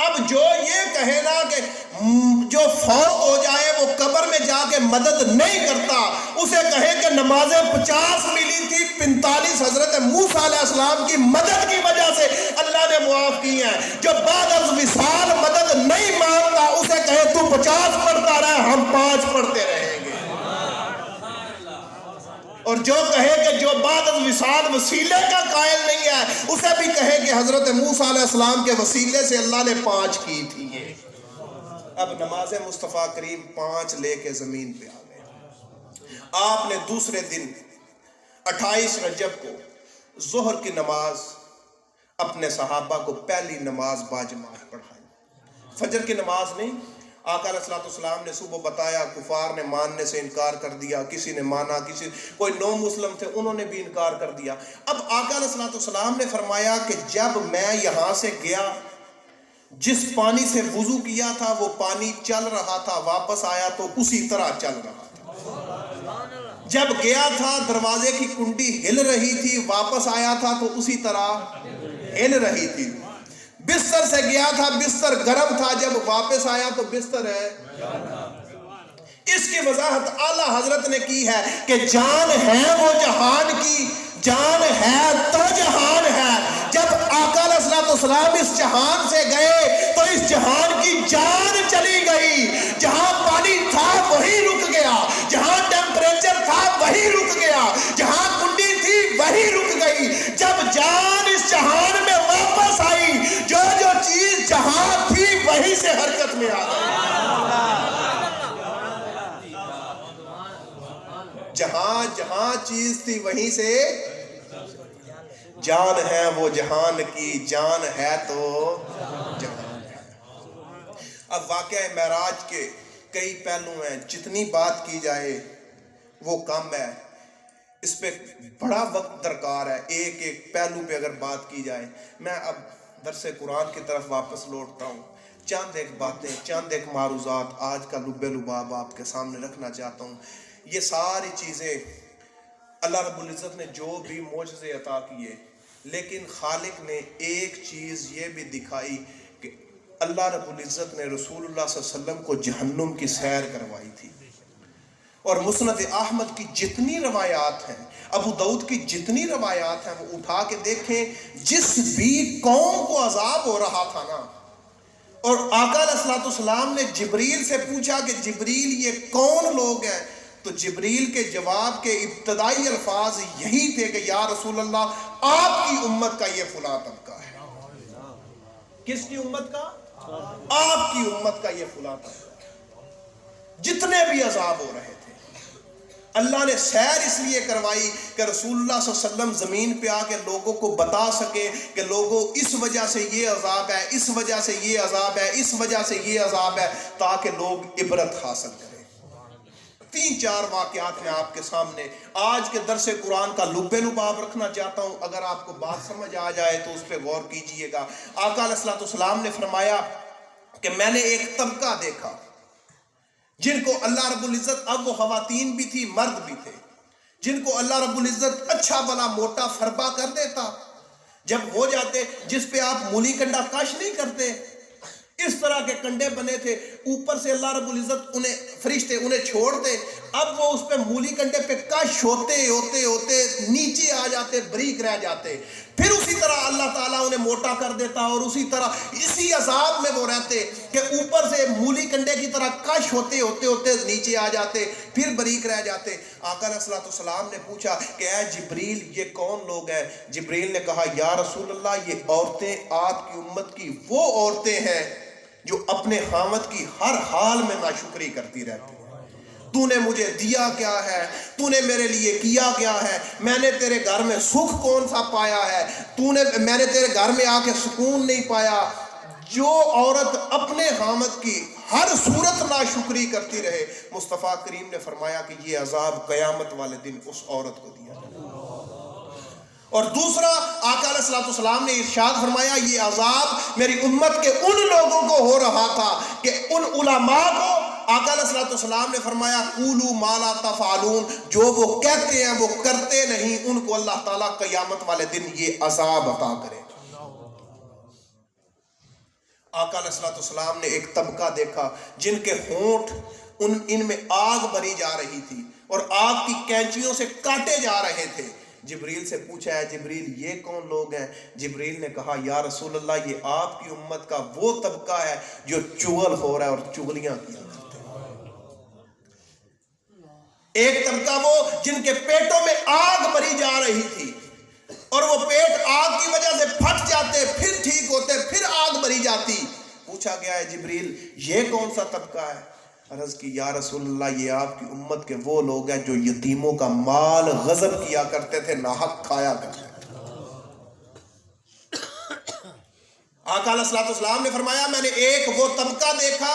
اب جو یہ کہے نا کہ جو فوت ہو جائے وہ قبر میں جا کے مدد نہیں کرتا, اسے کہے کہ نمازیں 50 ملی تھی, 45 حضرت موسیٰ علیہ السلام کی مدد کی وجہ سے اللہ نے معاف کی ہیں. جو بعد از وصال مدد نہیں مانگتا اسے کہے تو 50 پڑھتا رہے, ہم 5 پڑھتے رہیں گے. اور جو کہے کہ جو بعد از وصال وسیلے کا قائل نہیں ہے, اسے بھی کہے کہ حضرت موسیٰ علیہ السلام کے وسیلے سے اللہ نے 5 کی تھی. اب نماز مصطفیٰ کریم 5 لے کے زمین پہ آ گئے. آپ نے دوسرے دن 28 رجب کو ظہر کی نماز اپنے صحابہ کو پہلی نماز باجماعت پڑھائی. فجر کی نماز نہیں. آقا علیہ السلام نے صبح بتایا, کفار نے ماننے سے انکار کر دیا, کسی نے مانا, کوئی نو مسلم تھے انہوں نے بھی انکار کر دیا. اب آقا علیہ السلام نے فرمایا کہ جب میں یہاں سے گیا, جس پانی سے وضو کیا تھا وہ پانی چل رہا تھا, واپس آیا تو اسی طرح چل رہا تھا. جب گیا تھا دروازے کی کنڈی ہل رہی تھی, واپس آیا تھا تو اسی طرح ہل رہی تھی. بستر سے گیا تھا, بستر گرم تھا, جب واپس آیا تو بستر ہے. اس کی وضاحت اعلیٰ حضرت نے کی ہے کہ جان ہے وہ جہان کی, جان ہے تو جہان ہے. جب آقا علیہ السلام اس جہان سے گئے تو اس جہان کی جان چلی گئی. جہاں پانی تھا وہی رک گیا, جہاں ٹیمپریچر تھا وہی رک گیا, جہاں کنڈی تھی وہی رک گئی. جب جان اس جہان میں واپس آئی, جو چیز جہاں تھی وہیں سے حرکت میں آ گئی. جہاں جہاں چیز تھی وہیں سے جان ہے وہ جہان کی, جان ہے تو جہان ہے. اب واقعہ معراج کے کئی پہلو ہیں, جتنی بات کی جائے وہ کم ہے. اس پہ بڑا وقت درکار ہے, ایک ایک پہلو پہ اگر بات کی جائے. میں اب درس قرآن کی طرف واپس لوٹتا ہوں. چند ایک باتیں، چند ایک معروضات آج کا لب لباب آپ کے سامنے رکھنا چاہتا ہوں. یہ ساری چیزیں اللہ رب العزت نے جو بھی معجزے عطا کیے، لیکن خالق نے ایک چیز یہ بھی دکھائی کہ اللہ رب العزت نے رسول اللہ صلی اللہ علیہ وسلم کو جہنم کی سیر کروائی تھی. اور مسند احمد کی جتنی روایات ہیں، ابو داؤد کی جتنی روایات ہیں، وہ اٹھا کے دیکھیں. جس بھی قوم کو عذاب ہو رہا تھا نا، اور آقا علیہ الصلوۃ والسلام نے جبریل سے پوچھا کہ جبریل یہ کون لوگ ہیں، تو جبریل کے جواب کے ابتدائی الفاظ یہی تھے کہ یا رسول اللہ، آپ کی امت کا یہ فلاں طبقہ ہے. کس کی امت کا؟ آپ کی امت کا یہ فلاں طبقہ ہے. جتنے بھی عذاب ہو رہے تھے، اللہ نے سیر اس لیے کروائی کہ رسول اللہ صلی اللہ علیہ وسلم زمین پہ آ کے لوگوں کو بتا سکے کہ لوگوں اس وجہ سے یہ عذاب ہے، اس وجہ سے یہ عذاب ہے، اس وجہ سے یہ عذاب ہے، تاکہ لوگ عبرت حاصل کریں. 3-4 واقعات میں آپ کے سامنے آج کے درس قرآن کا لب لباب رکھنا چاہتا ہوں. اگر آپ کو بات سمجھ آ جائے تو اس پہ غور کیجئے گا. آقا علیہ الصلوۃ والسلام نے فرمایا کہ میں نے ایک طبقہ دیکھا جن کو اللہ رب العزت، اب وہ خواتین بھی تھی، مرد بھی تھے، جن کو اللہ رب العزت اچھا بلا موٹا فربا کر دیتا. جب ہو جاتے، جس پہ آپ مولی کنڈا کش نہیں کرتے، اس طرح کے کنڈے بنے تھے. اوپر سے اللہ رب العزت انہیں فرشتے انہیں چھوڑتے. اب وہ اس پہ مولی کنڈے پہ کش ہوتے ہوتے ہوتے نیچے آ جاتے، بریک رہ جاتے. پھر اسی طرح اللہ تعالیٰ انہیں موٹا کر دیتا، اور اسی طرح اسی عذاب میں وہ رہتے کہ اوپر سے مولی کنڈے کی طرح کش ہوتے ہوتے ہوتے نیچے آ جاتے، پھر بریک رہ جاتے. آقا علیہ الصلوۃ والسلام نے پوچھا کہ اے جبریل، یہ کون لوگ ہیں؟ جبریل نے کہا یا رسول اللہ، یہ عورتیں آپ کی امت کی وہ عورتیں ہیں جو اپنے خاوند کی ہر حال میں ناشکری کرتی رہتی ہیں. تو نے مجھے دیا کیا ہے؟ تو نے میرے لیے کیا کیا ہے؟ میں نے تیرے گھر میں سکھ کون سا پایا ہے؟ میں نے تیرے گھر میں آ کے سکون نہیں پایا. جو عورت اپنے خاوند کی ہر صورت ناشکری کرتی رہے، مصطفیٰ کریم نے فرمایا کہ یہ عذاب قیامت والے دن اس عورت کو دیا جائے. اور دوسرا، آقا علیہ الصلوۃ والسلام نے ارشاد فرمایا یہ عذاب میری امت کے ان لوگوں کو ہو رہا تھا کہ ان علماء کو آقا علیہ الصلوۃ والسلام نے فرمایا قولوا ما لا تفعلون، جو وہ کہتے ہیں وہ کرتے نہیں، ان کو اللہ تعالیٰ قیامت والے دن یہ عذاب عطا کرے. آقا علیہ الصلوۃ والسلام نے ایک طبقہ دیکھا جن کے ہونٹ ان میں آگ بھری جا رہی تھی اور آگ کی کینچیوں سے کاٹے جا رہے تھے. جبریل سے پوچھا ہے جبریل یہ کون لوگ ہیں؟ جبریل نے کہا یا رسول اللہ، یہ آپ کی امت کا وہ طبقہ ہے جو چغل ہو رہا ہے اور چغلیاں کیا کرتے ہیں. ایک طبقہ وہ جن کے پیٹوں میں آگ بھری جا رہی تھی اور وہ پیٹ آگ کی وجہ سے پھٹ جاتے، پھر ٹھیک ہوتے، پھر آگ بھری جاتی. پوچھا گیا ہے جبریل یہ کون سا طبقہ ہے؟ عرض کی یا رسول اللہ، یہ آپ کی امت کے وہ لوگ ہیں جو یتیموں کا مال غصب کیا کرتے تھے، ناحق کھایا کرتے تھے. آقا علیہ الصلوۃ والسلام نے فرمایا میں نے ایک وہ طبقہ دیکھا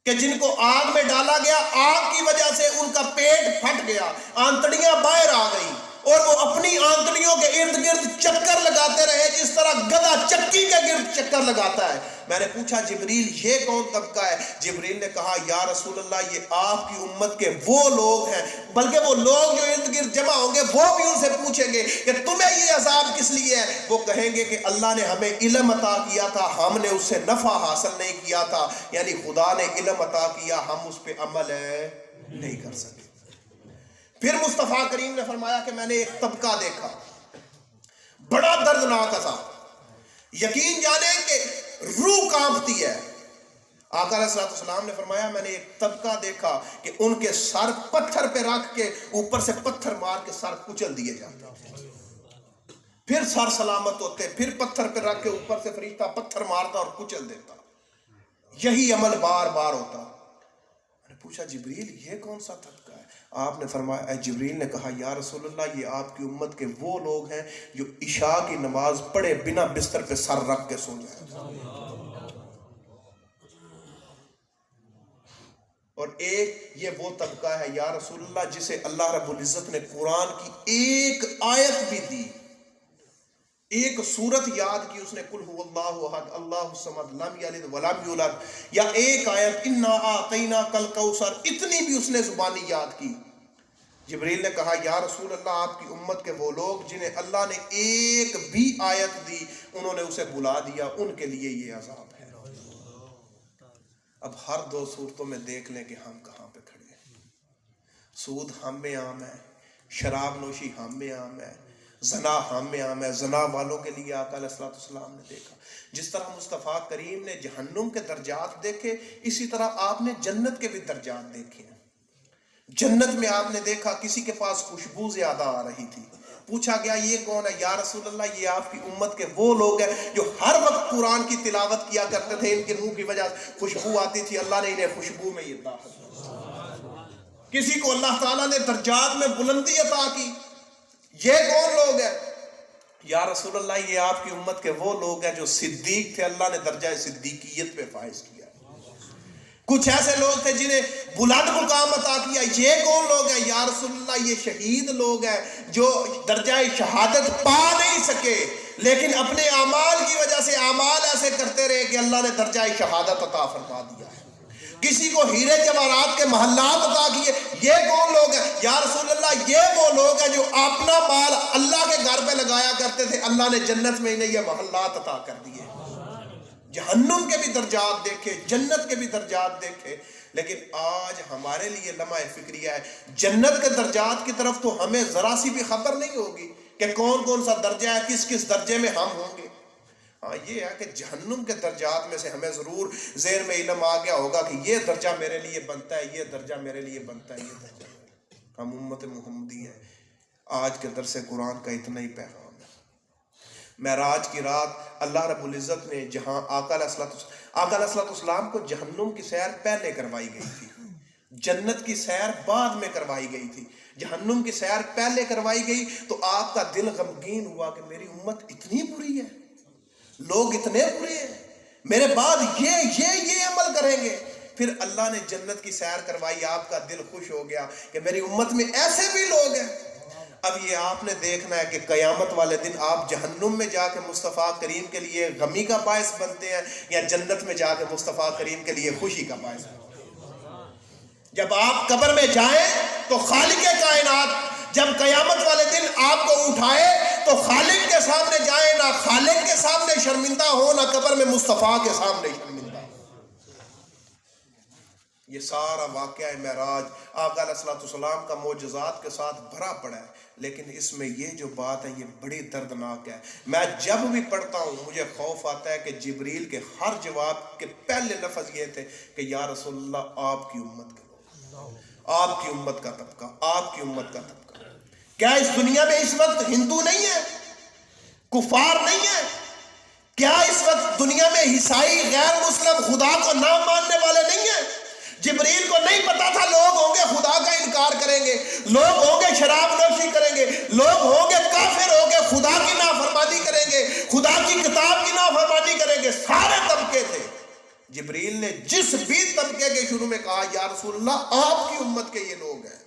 کہ جن کو آگ میں ڈالا گیا، آگ کی وجہ سے ان کا پیٹ پھٹ گیا، آنتڑیاں باہر آ گئی اور وہ اپنی آنتڑیوں کے ارد گرد چکر لگاتے رہے جس طرح گدھا چکی کے گرد چکر لگاتا ہے. میں نے پوچھا جبریل یہ کون طبقہ ہے؟ جبریل نے کہا یا رسول اللہ، یہ آپ کی امت کے وہ لوگ ہیں، بلکہ وہ لوگ جو ارد گرد جمع ہوں گے وہ بھی ان سے پوچھیں گے کہ تمہیں یہ عذاب کس لیے ہے؟ وہ کہیں گے کہ اللہ نے ہمیں علم عطا کیا تھا، ہم نے اس سے نفع حاصل نہیں کیا تھا. یعنی خدا نے علم عطا کیا، ہم اس پہ عمل نہیں کر سکے. پھر مصطفیٰ کریم نے فرمایا کہ میں نے ایک طبقہ دیکھا، بڑا دردناک عذاب، یقین جانے کہ روح کانپتی ہے. آقا علیہ الصلوۃ والسلام نے فرمایا میں نے ایک طبقہ دیکھا کہ ان کے سر پتھر پہ رکھ کے اوپر سے پتھر مار کے سر کچل دیے جاتے، پھر سر سلامت ہوتے، پھر پتھر پہ رکھ کے اوپر سے فرشتہ پتھر مارتا اور کچل دیتا. یہی عمل بار بار ہوتا. میں نے پوچھا جبریل یہ کون سا طبقہ ہے؟ آپ نے فرمایا، جبریل نے کہا یا رسول اللہ، یہ آپ کی امت کے وہ لوگ ہیں جو عشاء کی نماز پڑھے بنا بستر پہ سر رکھ کے سو جائیں. اور ایک یہ وہ طبقہ ہے یا رسول اللہ جسے اللہ رب العزت نے قرآن کی ایک آیت بھی دی، ایک سورت یاد کی اس نے، قل هو اللہ احد اللہ الصمد لم یلد ولم یولد، یا ایک آیت انا اعطیناک الکوثر، اتنی بھی اس نے زبانی یاد کی۔ جبریل نے کہا یا رسول اللہ آپ کی امت کے وہ لوگ جنہیں اللہ نے ایک بھی آیت دی انہوں نے اسے بلا دیا، ان کے لیے یہ عذاب ہے۔ اب ہر دو صورتوں میں دیکھ لیں کہ ہم کہاں پہ کھڑے ہیں۔ سود ہم میں عام ہے، شراب نوشی ہم میں عام ہے، زنا ہم میں عام ہے۔ زنا والوں کے لیے آقا علیہ الصلوۃ والسلام نے دیکھا، جس طرح مصطفیٰ کریم نے جہنم کے درجات دیکھے، اسی طرح آپ نے جنت کے بھی درجات دیکھے ہیں۔ جنت میں آپ نے دیکھا کسی کے پاس خوشبو زیادہ آ رہی تھی، پوچھا گیا یہ کون ہے؟ یا رسول اللہ یہ آپ کی امت کے وہ لوگ ہیں جو ہر وقت قرآن کی تلاوت کیا کرتے تھے، ان کے منہ کی وجہ سے خوشبو آتی تھی، اللہ نے انہیں خوشبو میں یہ داخل کیا۔ کسی کو اللہ تعالیٰ نے درجات میں بلندی عطا کی، یہ کون لوگ ہیں؟ یا رسول اللہ یہ آپ کی امت کے وہ لوگ ہیں جو صدیق تھے، اللہ نے درجہ صدیقیت پہ فائز کیا۔ کچھ ایسے لوگ تھے جنہیں بلند مقام عطا کیا، یہ کون لوگ ہیں؟ یا رسول اللہ یہ شہید لوگ ہیں جو درجہ شہادت پا نہیں سکے، لیکن اپنے اعمال کی وجہ سے اعمال ایسے کرتے رہے کہ اللہ نے درجہ شہادت عطا فرما دیا ہے۔ کسی کو ہیرے جواہرات کے محلات عطا کیے، یہ کون لوگ ہیں؟ یا رسول اللہ یہ وہ لوگ ہیں جو اپنا مال اللہ کے گھر پہ لگایا کرتے تھے، اللہ نے جنت میں انہیں یہ محلات عطا کر دیے۔ جہنم کے بھی درجات دیکھے، جنت کے بھی درجات دیکھے، لیکن آج ہمارے لیے لمحہ فکریہ ہے، جنت کے درجات کی طرف تو ہمیں ذرا سی بھی خبر نہیں ہوگی کہ کون کون سا درجہ ہے، کس کس درجے میں ہم ہوں گے۔ ہاں یہ ہے کہ جہنم کے درجات میں سے ہمیں ضرور ذہن میں علم آ گیا ہوگا کہ یہ درجہ میرے لیے بنتا ہے، یہ درجہ میرے لیے بنتا ہے، یہ درجہ میرے لیے۔ ہم امت محمدی ہیں، آج کے درس قرآن کا اتنا ہی پیغام۔ معراج کی رات اللہ رب العزت نے جہاں آقا علیہ السلام کو جہنم کی سیر پہلے کروائی گئی تھی، جنت کی سیر بعد میں کروائی گئی تھی، جہنم کی سیر پہلے کروائی گئی تو آپ کا دل غمگین ہوا کہ میری امت اتنی بری ہے، لوگ اتنے برے ہیں، میرے بعد یہ عمل کریں گے۔ پھر اللہ نے جنت کی سیر کروائی، آپ کا دل خوش ہو گیا کہ میری امت میں ایسے بھی لوگ ہیں۔ اب یہ آپ نے دیکھنا ہے کہ قیامت والے دن آپ جہنم میں جا کے مصطفیٰ کریم کے لیے غمی کا باعث بنتے ہیں یا جنت میں جا کے مصطفیٰ کریم کے لیے خوشی کا باعث بنتے ہیں۔ جب آپ قبر میں جائیں تو خالق کائنات جب قیامت والے دن آپ کو اٹھائے تو خالق کے سامنے جائیں، نہ خالق کے سامنے شرمندہ ہو، نہ قبر میں مصطفیٰ کے سامنے شرمندہ ہو۔ یہ سارا واقعہ معراج آقا علیہ السلام کا معجزات کے ساتھ بھرا پڑا ہے، لیکن اس میں یہ جو بات ہے یہ بڑی دردناک ہے۔ میں جب بھی پڑھتا ہوں مجھے خوف آتا ہے کہ جبریل کے ہر جواب کے پہلے لفظ یہ تھے کہ یا رسول اللہ آپ کی امت کے لوگ، آپ کی امت کا طبقہ، آپ کی امت کا طبقہ۔ کیا اس دنیا میں اس وقت ہندو نہیں ہے، کفار نہیں ہے؟ کیا اس وقت دنیا میں عیسائی غیر مسلم خدا کو نہ ماننے والے نہیں ہیں؟ جبریل کو نہیں پتا تھا لوگ ہوں گے خدا کا انکار کریں گے، لوگ ہوں گے شراب نوشی کریں گے، لوگ ہوں گے کافر ہوں گے، خدا کی نافرمانی کریں گے، خدا کی کتاب کی نافرمانی کریں گے، سارے طبقے تھے۔ جبریل نے جس بھی طبقے کے شروع میں کہا یا رسول اللہ آپ کی امت کے یہ لوگ ہیں،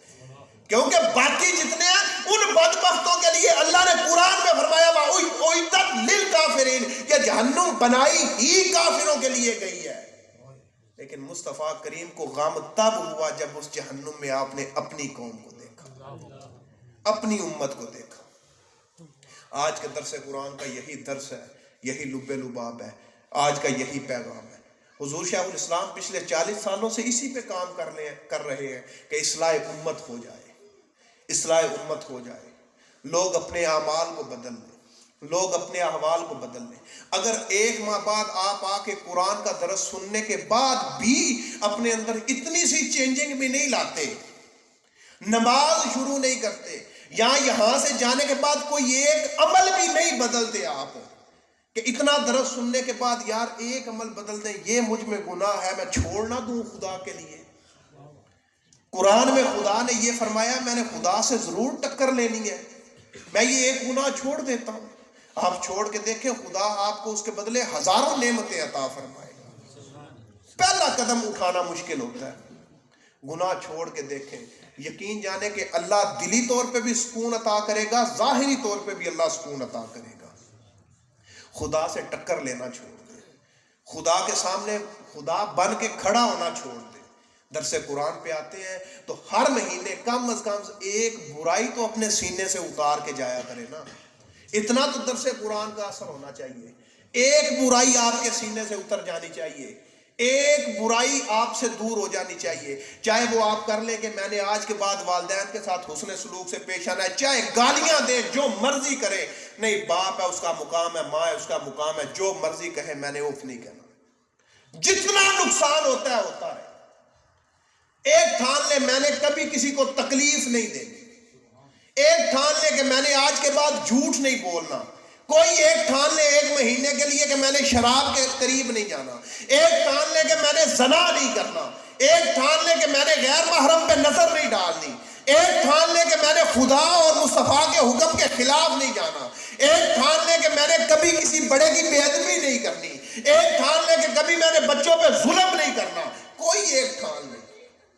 کیونکہ باقی جتنے ہیں ان بدبختوں کے لیے اللہ نے قرآن میں فرمایا وَأُعِدَّتْ لِلْكَافِرِينَ، یہ جہنم بنائی ہی کافروں کے لیے گئی ہے۔ لیکن مصطفیٰ کریم کو غم تب ہوا جب اس جہنم میں آپ نے اپنی قوم کو دیکھا، اپنی امت کو دیکھا۔ آج کے درس قرآن کا یہی درس ہے، یہی لب لباب ہے، آج کا یہی پیغام ہے۔ حضور شیخ الاسلام پچھلے 40 سالوں سے اسی پہ کام کر رہے ہیں کہ اصلاح امت ہو جائے، اصلاح امت ہو جائے، لوگ اپنے اعمال کو بدل لیں، لوگ اپنے احوال کو بدل لیں۔ اگر ایک ماہ بعد آپ آ کے قرآن کا درس سننے کے بعد بھی اپنے اندر اتنی سی چینجنگ بھی نہیں لاتے، نماز شروع نہیں کرتے، یا یہاں سے جانے کے بعد کوئی ایک عمل بھی نہیں بدلتے آپ کہ اتنا درس سننے کے بعد یار ایک عمل بدل دیں، یہ مجھ میں گناہ ہے میں چھوڑ نہ دوں خدا کے لیے۔ قرآن میں خدا نے یہ فرمایا میں نے خدا سے ضرور ٹکر لینی ہے، میں یہ ایک گناہ چھوڑ دیتا ہوں۔ آپ چھوڑ کے دیکھیں خدا آپ کو اس کے بدلے ہزاروں نعمتیں عطا فرمائے گا۔ پہلا قدم اٹھانا مشکل ہوتا ہے، گناہ چھوڑ کے دیکھیں، یقین جانے کہ اللہ دلی طور پہ بھی سکون عطا کرے گا، ظاہری طور پہ بھی اللہ سکون عطا کرے گا۔ خدا سے ٹکر لینا چھوڑ دیں، خدا کے سامنے خدا بن کے کھڑا ہونا چھوڑ دیں۔ درس قرآن پہ آتے ہیں تو ہر مہینے کم از کم ایک برائی تو اپنے سینے سے اتار کے جایا کرے نا، اتنا تو درس قرآن کا اثر ہونا چاہیے۔ ایک برائی آپ کے سینے سے اتر جانی چاہیے، ایک برائی آپ سے دور ہو جانی چاہیے، چاہے وہ آپ کر لیں کہ میں نے آج کے بعد والدین کے ساتھ حسن سلوک سے پیش آنا ہے، چاہے گالیاں دے، جو مرضی کرے، نہیں باپ ہے اس کا مقام ہے، ماں ہے اس کا مقام ہے، جو مرضی کہے میں نے اف نہیں کہنا۔ جتنا نقصان ہوتا ہے ہوتا ہے، ایک ٹھان لے میں نے کبھی کسی کو تکلیف نہیں دینی، ایک ٹھان لے کہ میں نے آج کے بعد جھوٹ نہیں بولنا، کوئی ایک ٹھان لے ایک مہینے کے لیے کہ میں نے شراب کے قریب نہیں جانا، ایک ٹھان لے کہ میں نے زنا نہیں کرنا، ایک ٹھان لے کہ میں نے غیر محرم پہ نظر نہیں ڈالنی، ایک ٹھان لے کہ میں نے خدا اور مصطفیٰ کے حکم کے خلاف نہیں جانا، ایک ٹھان لے کہ میں نے کبھی کسی بڑے کی بے ادبی نہیں کرنی، ایک ٹھان لے کہ کبھی میں نے بچوں پہ ظلم نہیں کرنا، کوئی ایک ٹھان لے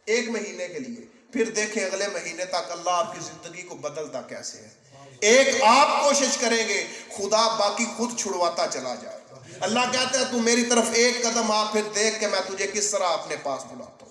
ایک مہینے کے لیے، پھر دیکھیں اگلے مہینے تک اللہ آپ کی زندگی کو بدلتا کیسے ہے۔ ایک آپ کوشش کریں گے، خدا باقی خود چھڑواتا چلا جائے گا۔ اللہ کہتا ہے تو میری طرف ایک قدم آ، پھر دیکھ کہ میں تجھے کس طرح اپنے پاس بلاتا ہوں۔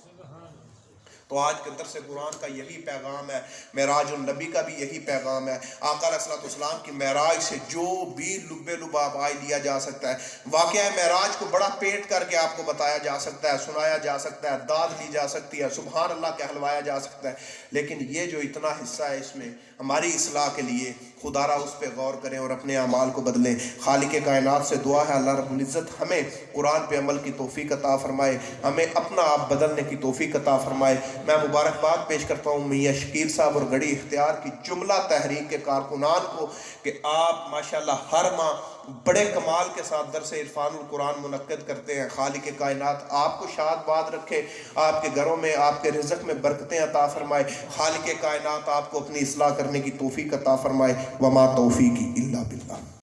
تو آج کے درس قرآن کا یہی پیغام ہے، معراج النبی کا بھی یہی پیغام ہے۔ آقا علیہ السلام کی معراج سے جو بھی لب لباب آئی لیا جا سکتا ہے، واقعہ معراج کو بڑا پیٹ کر کے آپ کو بتایا جا سکتا ہے، سنایا جا سکتا ہے، داد لی جا سکتی ہے، سبحان اللہ کہلوایا جا سکتا ہے، لیکن یہ جو اتنا حصہ ہے اس میں ہماری اصلاح کے لیے خدا را اس پہ غور کریں اور اپنے اعمال کو بدلیں۔ خالق کائنات سے دعا ہے اللہ رب العزت ہمیں قرآن پہ عمل کی توفیق عطا فرمائے، ہمیں اپنا آپ بدلنے کی توفیق عطا فرمائے۔ میں مبارکباد پیش کرتا ہوں میاں شکیل صاحب اور گڑی اختیار کی جملہ تحریک کے کارکنان کو کہ آپ ماشاءاللہ ہر ماہ بڑے کمال کے ساتھ درس عرفان القرآن منعقد کرتے ہیں۔ خالق کائنات آپ کو شاد باد رکھے، آپ کے گھروں میں آپ کے رزق میں برکتیں عطا فرمائے۔ خالق کائنات آپ کو اپنی اصلاح کرنے کی توفیق عطا فرمائے۔ وما توفیقی الا